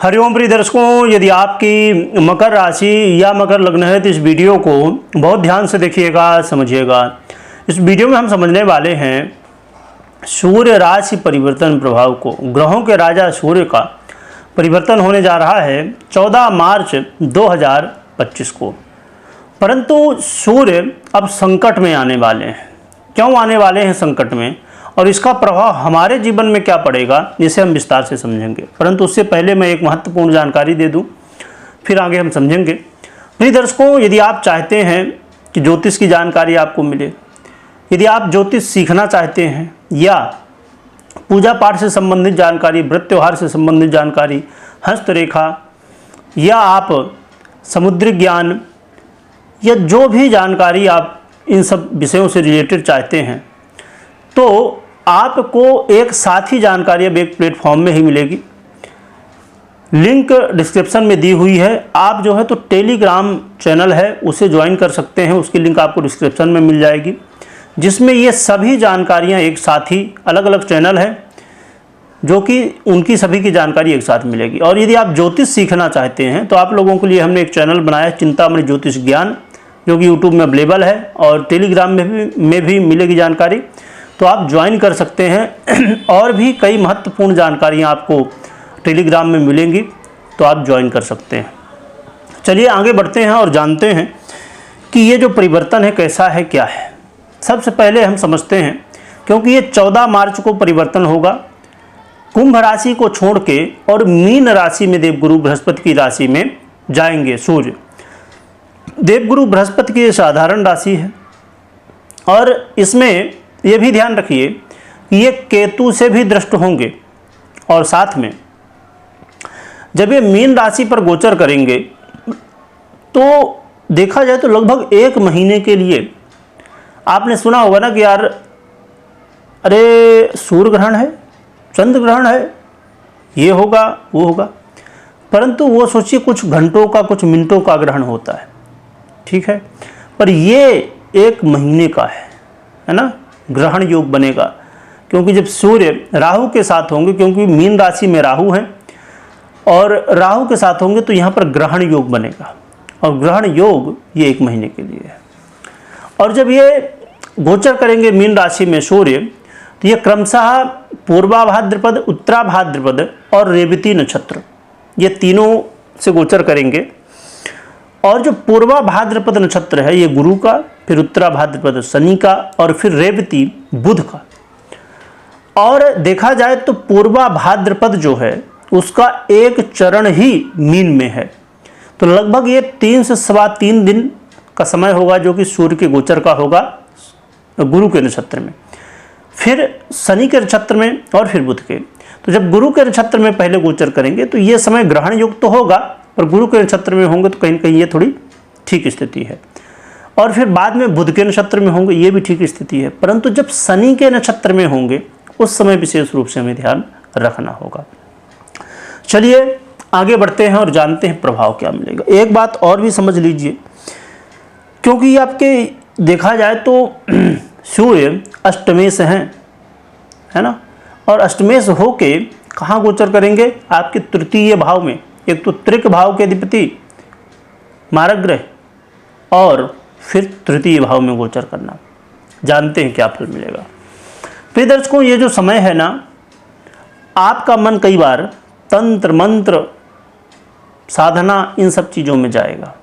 हरिओम प्रिय दर्शकों, यदि आपकी मकर राशि या मकर लग्न है तो इस वीडियो को बहुत ध्यान से देखिएगा, समझिएगा। इस वीडियो में हम समझने वाले हैं सूर्य राशि परिवर्तन प्रभाव को। ग्रहों के राजा सूर्य का परिवर्तन होने जा रहा है 14 मार्च 2025 को। परंतु सूर्य अब संकट में आने वाले हैं। क्यों आने वाले हैं संकट में और इसका प्रभाव हमारे जीवन में क्या पड़ेगा, इसे हम विस्तार से समझेंगे। परंतु उससे पहले मैं एक महत्वपूर्ण जानकारी दे दूं, फिर आगे हम समझेंगे। प्रिय दर्शकों, यदि आप चाहते हैं कि ज्योतिष की जानकारी आपको मिले, यदि आप ज्योतिष सीखना चाहते हैं या पूजा पाठ से संबंधित जानकारी, व्रत त्यौहार से संबंधित जानकारी, हस्तरेखा या आप समुद्री ज्ञान या जो भी जानकारी आप इन सब विषयों से रिलेटेड चाहते हैं, तो आपको एक साथ ही जानकारी अब एक प्लेटफॉर्म में ही मिलेगी। लिंक डिस्क्रिप्शन में दी हुई है। आप जो है तो टेलीग्राम चैनल है उसे ज्वाइन कर सकते हैं, उसकी लिंक आपको डिस्क्रिप्शन में मिल जाएगी, जिसमें ये सभी जानकारियां एक साथ ही, अलग अलग चैनल है जो कि उनकी सभी की जानकारी एक साथ मिलेगी। और यदि आप ज्योतिष सीखना चाहते हैं तो आप लोगों के लिए हमने एक चैनल बनाया है, चिंतामणि ज्योतिष ज्ञान, जो कि यूट्यूब में अवेलेबल है और टेलीग्राम में भी मिलेगी जानकारी, तो आप ज्वाइन कर सकते हैं। और भी कई महत्वपूर्ण जानकारियाँ आपको टेलीग्राम में मिलेंगी, तो आप ज्वाइन कर सकते हैं। चलिए आगे बढ़ते हैं और जानते हैं कि ये जो परिवर्तन है कैसा है, क्या है। सबसे पहले हम समझते हैं, क्योंकि ये 14 मार्च को परिवर्तन होगा कुंभ राशि को छोड़ के और मीन राशि में देवगुरु बृहस्पति की राशि में जाएंगे सूर्य। देवगुरु बृहस्पति की साधारण राशि है और इसमें ये भी ध्यान रखिए कि ये केतु से भी दृष्ट होंगे और साथ में जब ये मीन राशि पर गोचर करेंगे तो देखा जाए तो लगभग 1 महीने के लिए आपने सुना होगा ना कि यार अरे सूर्य ग्रहण है, चंद्र ग्रहण है, ये होगा वो होगा। परंतु वो सोचिए कुछ घंटों का, कुछ मिनटों का ग्रहण होता है, ठीक है। पर ये 1 महीने का है ना, ग्रहण योग बनेगा। क्योंकि जब सूर्य राहु के साथ होंगे, क्योंकि मीन राशि में राहु है और राहु के साथ होंगे तो यहाँ पर ग्रहण योग बनेगा और ग्रहण योग ये 1 महीने के लिए है। और जब ये गोचर करेंगे मीन राशि में सूर्य, तो ये क्रमशः पूर्वा भाद्रपद, उत्तरा भाद्रपद और रेवती नक्षत्र, ये तीनों से गोचर करेंगे। और जो पूर्वा भाद्रपद नक्षत्र है ये गुरु का, फिर उत्तरा भाद्रपद शनि का और फिर रेवती बुध का। और देखा जाए तो पूर्वा भाद्रपद जो है उसका एक चरण ही मीन में है, तो लगभग ये 3 से 3.25 दिन का समय होगा जो कि सूर्य के गोचर का होगा गुरु के नक्षत्र में, फिर शनि के नक्षत्र में और फिर बुध के। तो जब गुरु के नक्षत्र में पहले गोचर करेंगे तो ये समय ग्रहण युक्त तो होगा, पर गुरु के नक्षत्र में होंगे तो कहीं न कहीं ये थोड़ी ठीक स्थिति है। और फिर बाद में बुध के नक्षत्र में होंगे, ये भी ठीक स्थिति है। परंतु जब शनि के नक्षत्र में होंगे उस समय विशेष रूप से हमें ध्यान रखना होगा। चलिए आगे बढ़ते हैं और जानते हैं प्रभाव क्या मिलेगा। एक बात और भी समझ लीजिए, क्योंकि ये आपके देखा जाए तो सूर्य अष्टमेश हैं, है ना, और अष्टमेश होके कहाँ गोचर करेंगे, आपके तृतीय भाव में। एक तो त्रिक भाव के अधिपति मारक ग्रह और फिर तृतीय भाव में गोचर करना। जानते हैं क्या फल मिलेगा। प्रिय दर्शकों, ये जो समय है ना, आपका मन कई बार तंत्र मंत्र साधना इन सब चीज़ों में जाएगा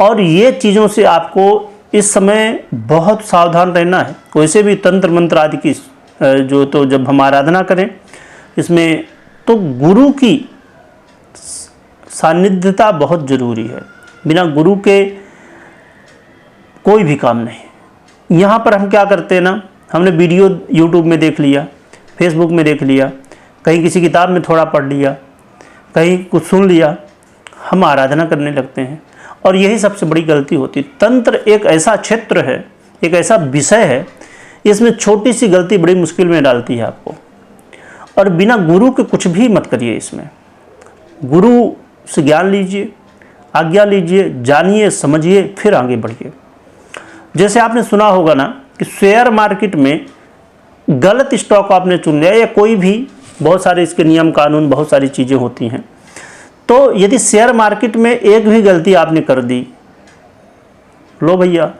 और ये चीज़ों से आपको इस समय बहुत सावधान रहना है। वैसे भी तंत्र मंत्र आदि की जो, तो जब हम आराधना करें इसमें तो गुरु की सानिध्यता बहुत जरूरी है। बिना गुरु के कोई भी काम नहीं। यहाँ पर हम क्या करते हैं ना, हमने वीडियो यूट्यूब में देख लिया, फेसबुक में देख लिया, कहीं किसी किताब में थोड़ा पढ़ लिया, कहीं कुछ सुन लिया, हम आराधना करने लगते हैं और यही सबसे बड़ी गलती होती है। तंत्र एक ऐसा क्षेत्र है, एक ऐसा विषय है, इसमें छोटी सी गलती बड़ी मुश्किल में डालती है आपको। और बिना गुरु के कुछ भी मत करिए। इसमें गुरु से ज्ञान लीजिए, आज्ञा लीजिए, जानिए, समझिए, फिर आगे बढ़िए। जैसे आपने सुना होगा ना कि शेयर मार्केट में गलत स्टॉक आपने चुन लिया या कोई भी बहुत सारे इसके नियम कानून, बहुत सारी चीज़ें होती हैं। तो यदि शेयर मार्केट में एक भी गलती आपने कर दी, लो भैया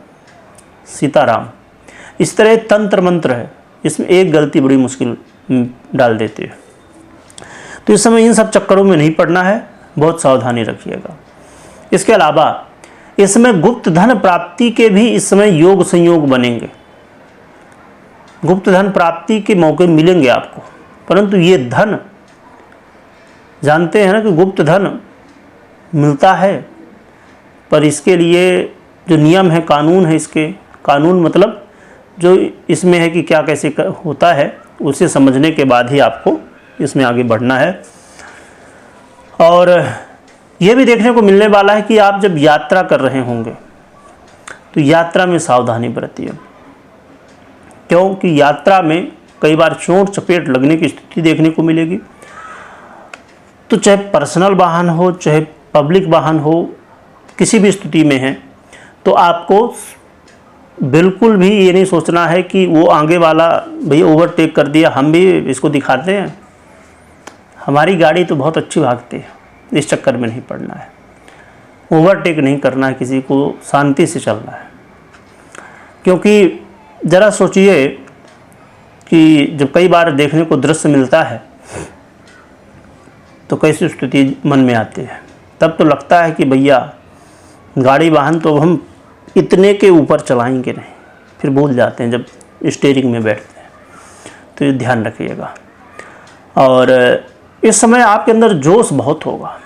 सीताराम। इस तरह तंत्र मंत्र है, इसमें एक गलती बड़ी मुश्किल डाल देती है। तो इस समय इन सब चक्करों में नहीं पड़ना है, बहुत सावधानी रखिएगा। इसके अलावा इस समय गुप्त धन प्राप्ति के भी इस समय योग संयोग बनेंगे, गुप्त धन प्राप्ति के मौके मिलेंगे आपको। परंतु ये धन, जानते हैं ना कि गुप्त धन मिलता है, पर इसके लिए जो नियम है, कानून है, इसके कानून मतलब जो इसमें है कि क्या कैसे होता है, उसे समझने के बाद ही आपको इसमें आगे बढ़ना है। और ये भी देखने को मिलने वाला है कि आप जब यात्रा कर रहे होंगे तो यात्रा में सावधानी बरतिए, क्योंकि यात्रा में कई बार चोट चपेट लगने की स्थिति देखने को मिलेगी। तो चाहे पर्सनल वाहन हो, चाहे पब्लिक वाहन हो, किसी भी स्थिति में है तो आपको बिल्कुल भी ये नहीं सोचना है कि वो आगे वाला भैया ओवरटेक कर दिया, हम भी इसको दिखाते हैं, हमारी गाड़ी तो बहुत अच्छी भागती है, इस चक्कर में नहीं पड़ना है। ओवरटेक नहीं करना है किसी को, शांति से चलना है। क्योंकि ज़रा सोचिए कि जब कई बार देखने को दृश्य मिलता है तो कैसी स्थिति मन में आती है। तब तो लगता है कि भैया गाड़ी वाहन तो हम इतने के ऊपर चलाएंगे नहीं, फिर भूल जाते हैं जब स्टीयरिंग में बैठते हैं। तो ये ध्यान रखिएगा। और इस समय आपके अंदर जोश बहुत होगा,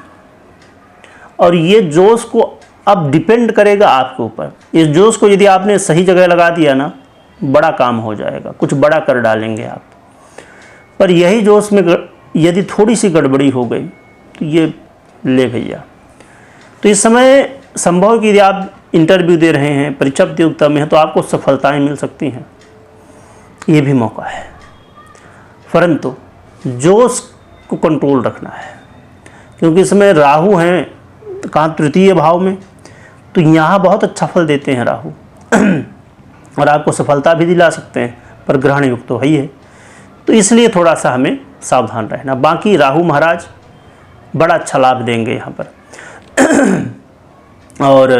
और ये जोश को अब डिपेंड करेगा आपके ऊपर। इस जोश को यदि आपने सही जगह लगा दिया ना, बड़ा काम हो जाएगा, कुछ बड़ा कर डालेंगे आप। पर यही जोश में यदि थोड़ी सी गड़बड़ी हो गई तो ये ले भैया। तो इस समय संभव कि यदि आप इंटरव्यू दे रहे हैं, परीक्षा प्रतियोगिता में हैं, तो आपको सफलताएं मिल सकती हैं, ये भी मौका है। परंतु जोश को कंट्रोल रखना है, क्योंकि इसमें राहु हैं कहाँ, तृतीय भाव में, तो यहाँ बहुत अच्छा फल देते हैं राहु और आपको सफलता भी दिला सकते हैं, पर ग्रहण युक्त तो ही है। तो इसलिए थोड़ा सा हमें सावधान रहना। बाकी राहु महाराज बड़ा अच्छा लाभ देंगे यहाँ पर। और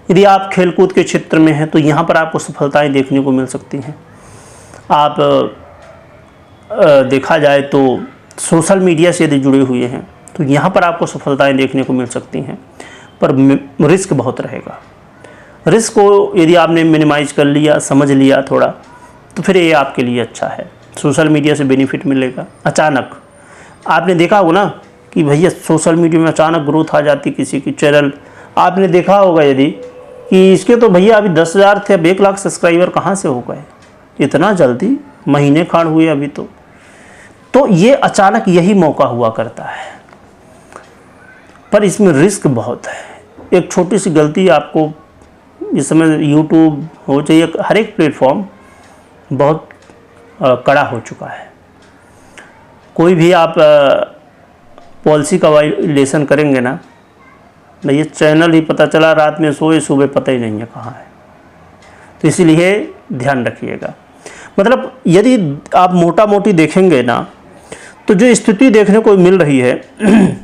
यदि आप खेलकूद के क्षेत्र में हैं तो यहाँ पर आपको सफलताएं देखने को मिल सकती हैं। आप देखा जाए तो सोशल मीडिया से यदि जुड़े हुए हैं तो यहाँ पर आपको सफलताएं देखने को मिल सकती हैं, पर रिस्क बहुत रहेगा। रिस्क को यदि आपने मिनिमाइज कर लिया, समझ लिया थोड़ा, तो फिर ये आपके लिए अच्छा है। सोशल मीडिया से बेनिफिट मिलेगा। अचानक आपने देखा होगा ना कि भैया सोशल मीडिया में अचानक ग्रोथ आ जाती किसी की चैनल, आपने देखा होगा यदि कि इसके तो भैया अभी 10,000 थे, अब 1 लाख सब्सक्राइबर कहाँ से हो गए इतना जल्दी, महीने खाड़ हुए अभी तो ये अचानक यही मौका हुआ करता है, पर इसमें रिस्क बहुत है। एक छोटी सी गलती आपको, इस समय यूट्यूब हो चाहिए, हर एक प्लेटफॉर्म बहुत कड़ा हो चुका है। कोई भी आप पॉलिसी का वायलेशन करेंगे ना, ये चैनल ही पता चला रात में सोए, सुबह पता ही नहीं है कहाँ है। तो इसीलिए ध्यान रखिएगा। मतलब यदि आप मोटा मोटी देखेंगे ना, तो जो स्थिति देखने को मिल रही है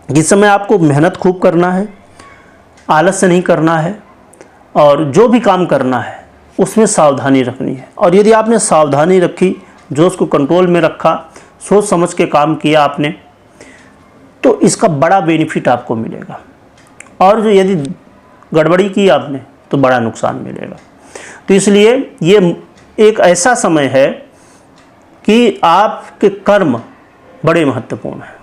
जिस समय आपको मेहनत खूब करना है, आलस से नहीं करना है, और जो भी काम करना है उसमें सावधानी रखनी है। और यदि आपने सावधानी रखी, जो उसको कंट्रोल में रखा, सोच समझ के काम किया आपने, तो इसका बड़ा बेनिफिट आपको मिलेगा। और जो यदि गड़बड़ी की आपने तो बड़ा नुकसान मिलेगा। तो इसलिए ये एक ऐसा समय है कि आपके कर्म बड़े महत्वपूर्ण हैं।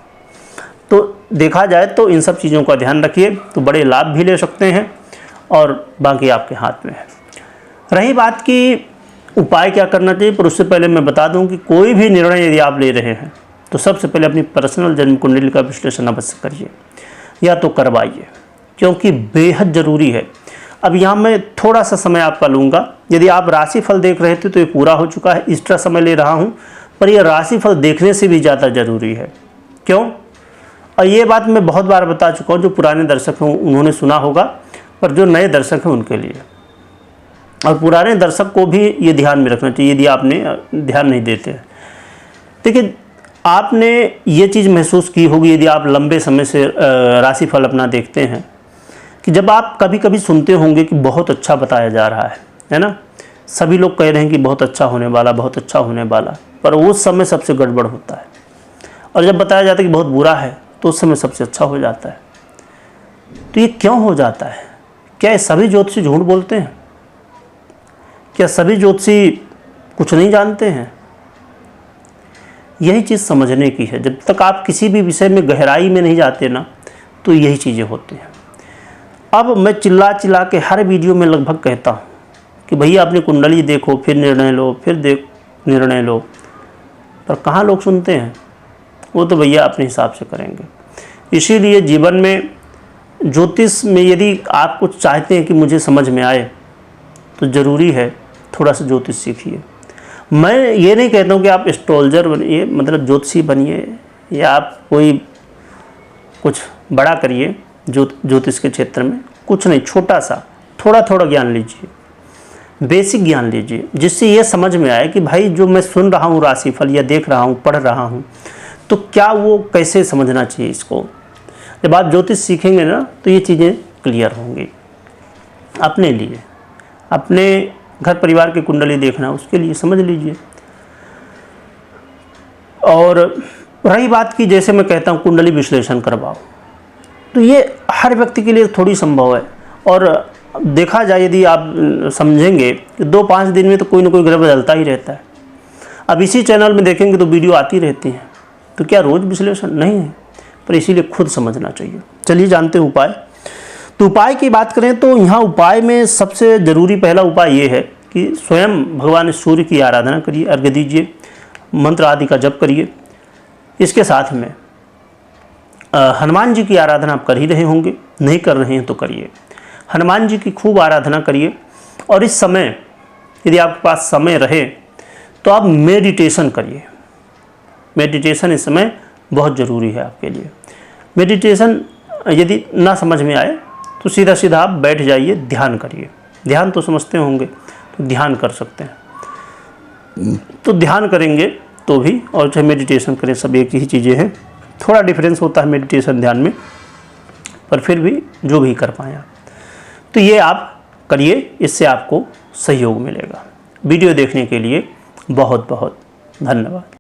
तो देखा जाए तो इन सब चीज़ों का ध्यान रखिए, तो बड़े लाभ भी ले सकते हैं, और बाकी आपके हाथ में है। रही बात कि उपाय क्या करना चाहिए, पर उससे पहले मैं बता दूं कि कोई भी निर्णय यदि आप ले रहे हैं तो सबसे पहले अपनी पर्सनल जन्म कुंडली का विश्लेषण अवश्य करिए, या तो करवाइए, क्योंकि बेहद ज़रूरी है। अब यहाँ मैं थोड़ा सा समय आपका लूँगा। यदि आप राशिफल देख रहे थे तो ये पूरा हो चुका है, एक्स्ट्रा समय ले रहा हूँ, पर यह राशिफल देखने से भी ज़्यादा ज़रूरी है। क्यों? और ये बात मैं बहुत बार बता चुका हूँ, जो पुराने दर्शक हैं उन्होंने सुना होगा, पर जो नए दर्शक हैं उनके लिए, और पुराने दर्शक को भी ये ध्यान में रखना चाहिए यदि आपने ध्यान नहीं देते। देखिए, आपने ये चीज़ महसूस की होगी यदि आप लंबे समय से राशिफल अपना देखते हैं कि जब आप कभी कभी सुनते होंगे कि बहुत अच्छा बताया जा रहा है ना, सभी लोग कह रहे हैं कि बहुत अच्छा होने वाला, बहुत अच्छा होने वाला, पर उस समय सबसे गड़बड़ होता है। और जब बताया जाता है कि बहुत बुरा है तो उस समय सबसे अच्छा हो जाता है। तो ये क्यों हो जाता है? क्या सभी ज्योतिषी झूठ बोलते हैं? क्या सभी ज्योतिषी कुछ नहीं जानते हैं? यही चीज़ समझने की है। जब तक आप किसी भी विषय में गहराई में नहीं जाते ना, तो यही चीज़ें होती हैं। अब मैं चिल्ला चिल्ला के हर वीडियो में लगभग कहता हूँ कि भैया अपनी कुंडली देखो, फिर निर्णय लो, फिर निर्णय लो, पर कहाँ लोग सुनते हैं? वो तो भैया अपने हिसाब से करेंगे। इसीलिए जीवन में ज्योतिष में यदि आप कुछ चाहते हैं कि मुझे समझ में आए, तो ज़रूरी है थोड़ा सा ज्योतिष सीखिए। मैं ये नहीं कहता हूँ कि आप एस्ट्रोलॉजर बनिए, मतलब ज्योतिषी बनिए, या आप कोई कुछ बड़ा करिए ज्योतिष के क्षेत्र में। कुछ नहीं, छोटा सा थोड़ा थोड़ा ज्ञान लीजिए, बेसिक ज्ञान लीजिए, जिससे ये समझ में आए कि भाई जो मैं सुन रहा हूँ राशिफल या देख रहा हूँ, पढ़ रहा हूँ, तो क्या वो कैसे समझना चाहिए इसको। जब आप ज्योतिष सीखेंगे ना, तो ये चीज़ें क्लियर होंगी अपने लिए। अपने घर परिवार की कुंडली देखना, उसके लिए समझ लीजिए। और रही बात की, जैसे मैं कहता हूँ कुंडली विश्लेषण करवाओ, तो ये हर व्यक्ति के लिए थोड़ी संभव है। और देखा जाए यदि आप समझेंगे कि 2-5 दिन में तो कोई ना कोई ग्रह बदलता ही रहता है। अब इसी चैनल में देखेंगे तो वीडियो आती रहती हैं, तो क्या रोज़ विश्लेषण नहीं है? पर इसीलिए खुद समझना चाहिए। चलिए जानते हैं उपाय। तो उपाय की बात करें तो यहाँ उपाय में सबसे ज़रूरी पहला उपाय ये है कि स्वयं भगवान सूर्य की आराधना करिए, अर्घ्य दीजिए, मंत्र आदि का जप करिए। इसके साथ में हनुमान जी की आराधना आप कर ही रहे होंगे, नहीं कर रहे हैं तो करिए। हनुमान जी की खूब आराधना करिए। और इस समय यदि आपके पास समय रहे तो आप मेडिटेशन करिए। मेडिटेशन इस समय बहुत ज़रूरी है आपके लिए। मेडिटेशन यदि ना समझ में आए तो सीधा सीधा आप बैठ जाइए, ध्यान करिए। ध्यान तो समझते होंगे, तो ध्यान कर सकते हैं। तो ध्यान करेंगे तो भी, और चाहे मेडिटेशन करें, सब एक ही चीज़ें हैं। थोड़ा डिफरेंस होता है मेडिटेशन ध्यान में, पर फिर भी जो भी कर पाएँ आप, तो ये आप करिए, इससे आपको सहयोग मिलेगा। वीडियो देखने के लिए बहुत बहुत धन्यवाद।